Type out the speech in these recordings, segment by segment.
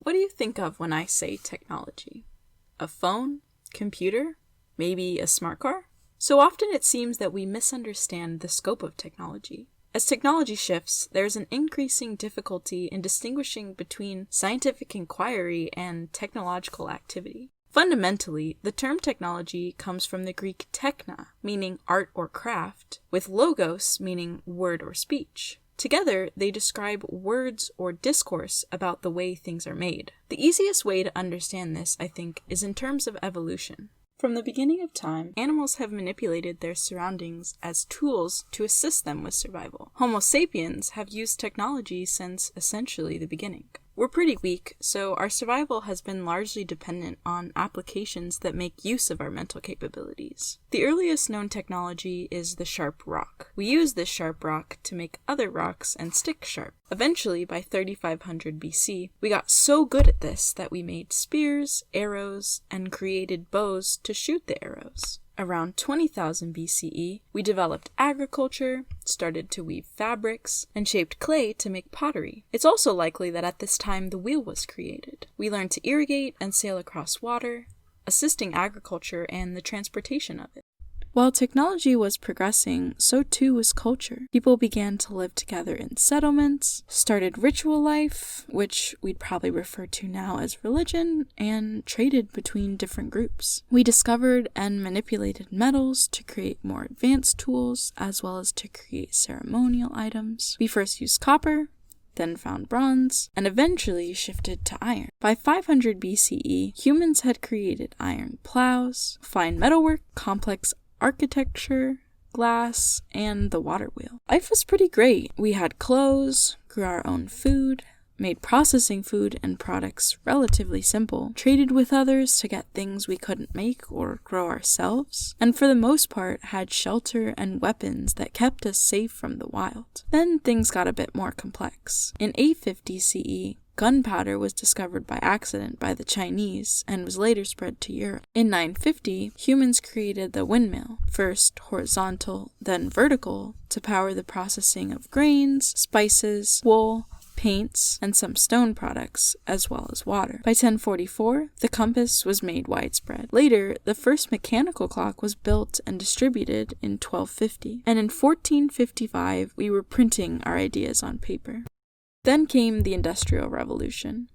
What do you think of when I say technology? A phone? Computer? Maybe a smart car? So often it seems that we misunderstand the scope of technology. As technology shifts, there's an increasing difficulty in distinguishing between scientific inquiry and technological activity. Fundamentally, the term technology comes from the Greek techna, meaning art or craft, with logos, meaning word or speech. Together, they describe words or discourse about the way things are made. The easiest way to understand this, I think, is in terms of evolution. From the beginning of time, animals have manipulated their surroundings as tools to assist them with survival. Homo sapiens have used technology since essentially the beginning. We're pretty weak, so our survival has been largely dependent on applications that make use of our mental capabilities. The earliest known technology is the sharp rock. We use this sharp rock to make other rocks and stick sharp. Eventually, by 3500 BC, we got so good at this that we made spears, arrows, and created bows to shoot the arrows. Around 20,000 BCE, we developed agriculture, started to weave fabrics, and shaped clay to make pottery. It's also likely that at this time the wheel was created. We learned to irrigate and sail across water, assisting agriculture and the transportation of it. While technology was progressing, so too was culture. People began to live together in settlements, started ritual life, which we'd probably refer to now as religion, and traded between different groups. We discovered and manipulated metals to create more advanced tools, as well as to create ceremonial items. We first used copper, then found bronze, and eventually shifted to iron. By 500 BCE, humans had created iron plows, fine metalwork, complex architecture, glass, and the water wheel. Life was pretty great. We had clothes, grew our own food, made processing food and products relatively simple, traded with others to get things we couldn't make or grow ourselves, and for the most part had shelter and weapons that kept us safe from the wild. Then things got a bit more complex. In 850 CE, gunpowder was discovered by accident by the Chinese and was later spread to Europe. In 950, humans created the windmill, first horizontal, then vertical, to power the processing of grains, spices, wool, paints, and some stone products, as well as water. By 1044, the compass was made widespread. Later, the first mechanical clock was built and distributed in 1250, and in 1455, we were printing our ideas on paper. Then came the Industrial Revolution.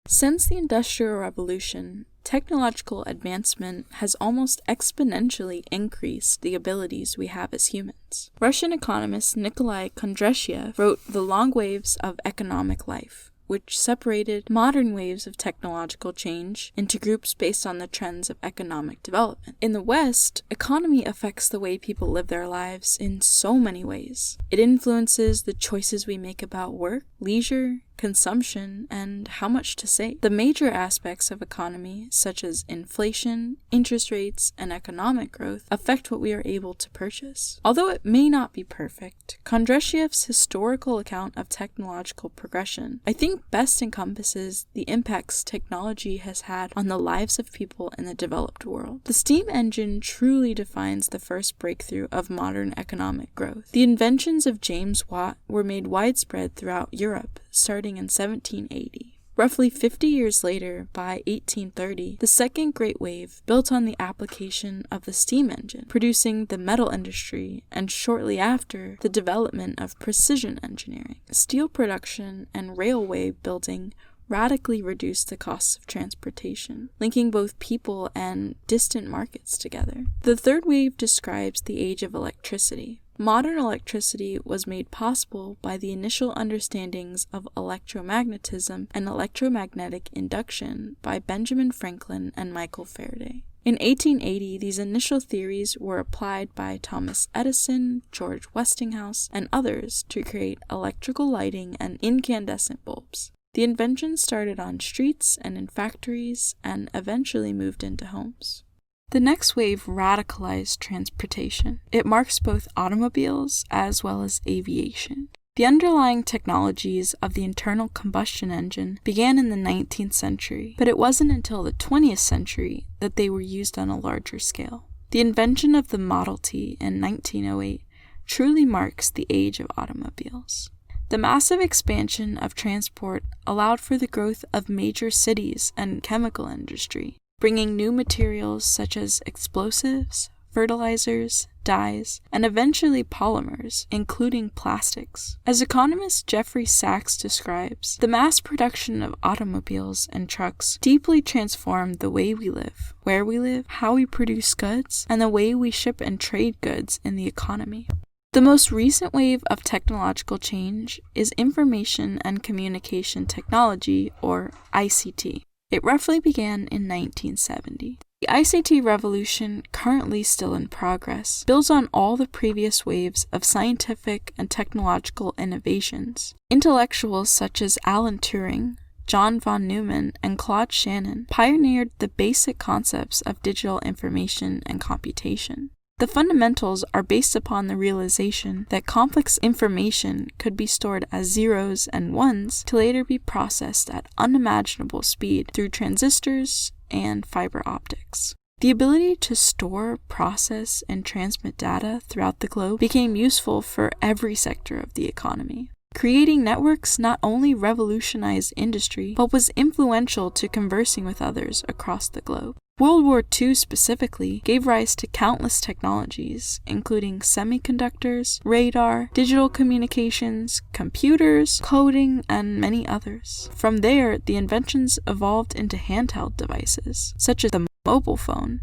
Since the Industrial Revolution, technological advancement has almost exponentially increased the abilities we have as humans. Russian economist Nikolai Kondratiev wrote The Long Waves of Economic Life, which separated modern waves of technological change into groups based on the trends of economic development. In the West, economy affects the way people live their lives in so many ways. It influences the choices we make about work, leisure, consumption, and how much to save. The major aspects of economy, such as inflation, interest rates, and economic growth, affect what we are able to purchase. Although it may not be perfect, Kondratiev's historical account of technological progression, I think, best encompasses the impacts technology has had on the lives of people in the developed world. The steam engine truly defines the first breakthrough of modern economic growth. The inventions of James Watt were made widespread throughout Europe, starting in 1780. Roughly 50 years later, by 1830, the second great wave built on the application of the steam engine, producing the metal industry, and shortly after, the development of precision engineering. Steel production and railway building radically reduced the costs of transportation, linking both people and distant markets together. The third wave describes the age of electricity. Modern electricity was made possible by the initial understandings of electromagnetism and electromagnetic induction by Benjamin Franklin and Michael Faraday. In 1880, these initial theories were applied by Thomas Edison, George Westinghouse, and others to create electrical lighting and incandescent bulbs. The invention started on streets and in factories and eventually moved into homes. The next wave radicalized transportation. It marks both automobiles as well as aviation. The underlying technologies of the internal combustion engine began in the 19th century, but it wasn't until the 20th century that they were used on a larger scale. The invention of the Model T in 1908 truly marks the age of automobiles. The massive expansion of transport allowed for the growth of major cities and chemical industry, bringing new materials such as explosives, fertilizers, dyes, and eventually polymers, including plastics. As economist Jeffrey Sachs describes, the mass production of automobiles and trucks deeply transformed the way we live, where we live, how we produce goods, and the way we ship and trade goods in the economy. The most recent wave of technological change is information and communication technology, or ICT. It roughly began in 1970. The ICT revolution, currently still in progress, builds on all the previous waves of scientific and technological innovations. Intellectuals such as Alan Turing, John von Neumann, and Claude Shannon pioneered the basic concepts of digital information and computation. The fundamentals are based upon the realization that complex information could be stored as zeros and ones to later be processed at unimaginable speed through transistors and fiber optics. The ability to store, process, and transmit data throughout the globe became useful for every sector of the economy. Creating networks not only revolutionized industry, but was influential to conversing with others across the globe. World War II specifically gave rise to countless technologies, including semiconductors, radar, digital communications, computers, coding, and many others. From there, the inventions evolved into handheld devices, such as the mobile phone,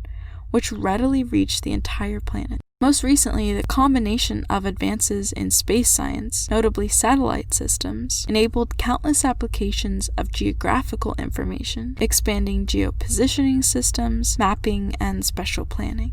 which readily reached the entire planet. Most recently, the combination of advances in space science, notably satellite systems, enabled countless applications of geographical information, expanding geopositioning systems, mapping, and spatial planning.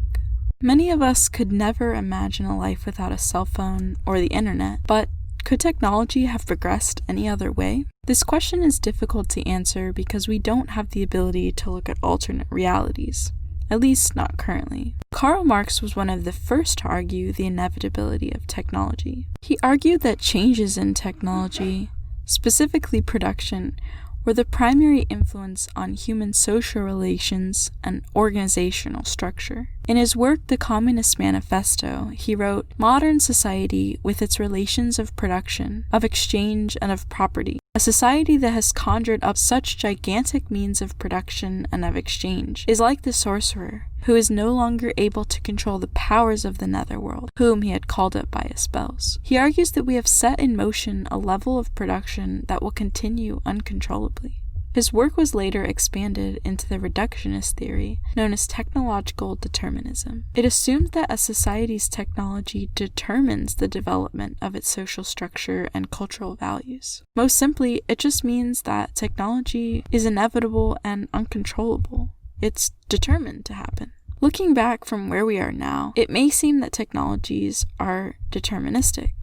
Many of us could never imagine a life without a cell phone or the internet, but could technology have progressed any other way? This question is difficult to answer because we don't have the ability to look at alternate realities. At least not currently. Karl Marx was one of the first to argue the inevitability of technology. He argued that changes in technology, specifically production, were the primary influence on human social relations and organizational structure. In his work, The Communist Manifesto, he wrote, "Modern society, with its relations of production, of exchange, and of property, a society that has conjured up such gigantic means of production and of exchange, is like the sorcerer, who is no longer able to control the powers of the netherworld, whom he had called up by his spells." He argues that we have set in motion a level of production that will continue uncontrollably. His work was later expanded into the reductionist theory, known as technological determinism. It assumed that a society's technology determines the development of its social structure and cultural values. Most simply, it just means that technology is inevitable and uncontrollable. It's determined to happen. Looking back from where we are now, it may seem that technologies are deterministic.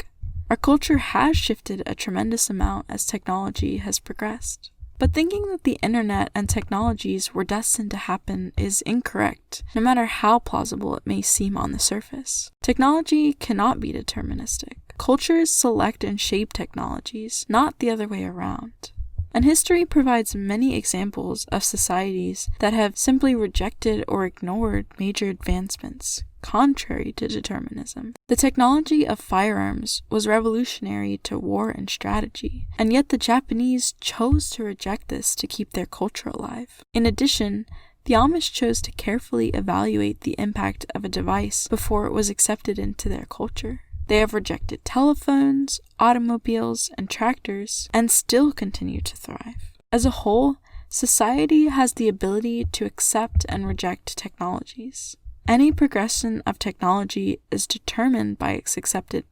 Our culture has shifted a tremendous amount as technology has progressed. But thinking that the internet and technologies were destined to happen is incorrect, no matter how plausible it may seem on the surface. Technology cannot be deterministic. Cultures select and shape technologies, not the other way around. And history provides many examples of societies that have simply rejected or ignored major advancements, contrary to determinism. The technology of firearms was revolutionary to war and strategy, and yet the Japanese chose to reject this to keep their culture alive. In addition, the Amish chose to carefully evaluate the impact of a device before it was accepted into their culture. They have rejected telephones, automobiles, and tractors, and still continue to thrive. As a whole, society has the ability to accept and reject technologies. Any progression of technology is determined by its acceptance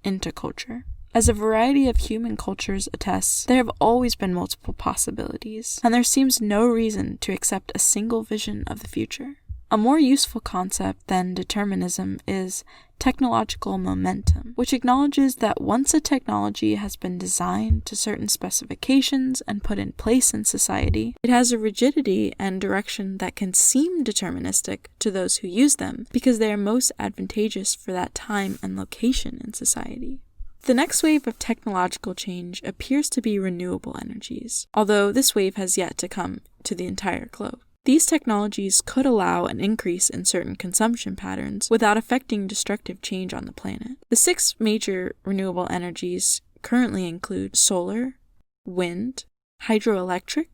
into culture. As a variety of human cultures attests, there have always been multiple possibilities, and there seems no reason to accept a single vision of the future. A more useful concept than determinism is technological momentum, which acknowledges that once a technology has been designed to certain specifications and put in place in society, it has a rigidity and direction that can seem deterministic to those who use them because they are most advantageous for that time and location in society. The next wave of technological change appears to be renewable energies, although this wave has yet to come to the entire globe. These technologies could allow an increase in certain consumption patterns without affecting destructive change on the planet. The 6 major renewable energies currently include solar, wind, hydroelectric,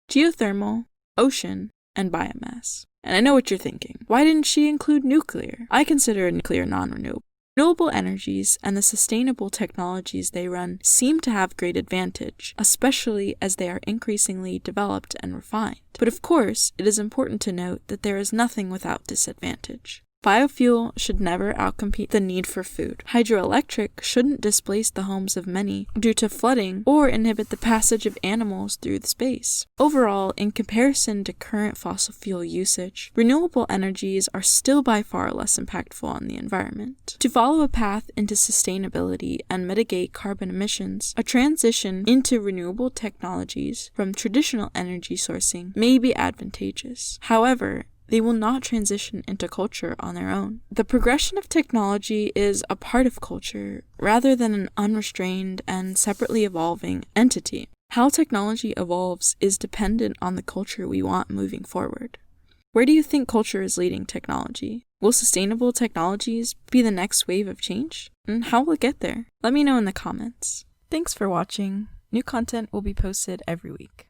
geothermal, ocean, and biomass. And I know what you're thinking. Why didn't she include nuclear? I consider nuclear non-renewable. Renewable energies and the sustainable technologies they run seem to have great advantage, especially as they are increasingly developed and refined. But of course, it is important to note that there is nothing without disadvantage. Biofuel should never outcompete the need for food. Hydroelectric shouldn't displace the homes of many due to flooding or inhibit the passage of animals through the space. Overall, in comparison to current fossil fuel usage, renewable energies are still by far less impactful on the environment. To follow a path into sustainability and mitigate carbon emissions, a transition into renewable technologies from traditional energy sourcing may be advantageous. However, they will not transition into culture on their own. The progression of technology is a part of culture rather than an unrestrained and separately evolving entity. How technology evolves is dependent on the culture we want moving forward. Where do you think culture is leading technology? Will sustainable technologies be the next wave of change? And how will it get there? Let me know in the comments. Thanks for watching. New content will be posted every week.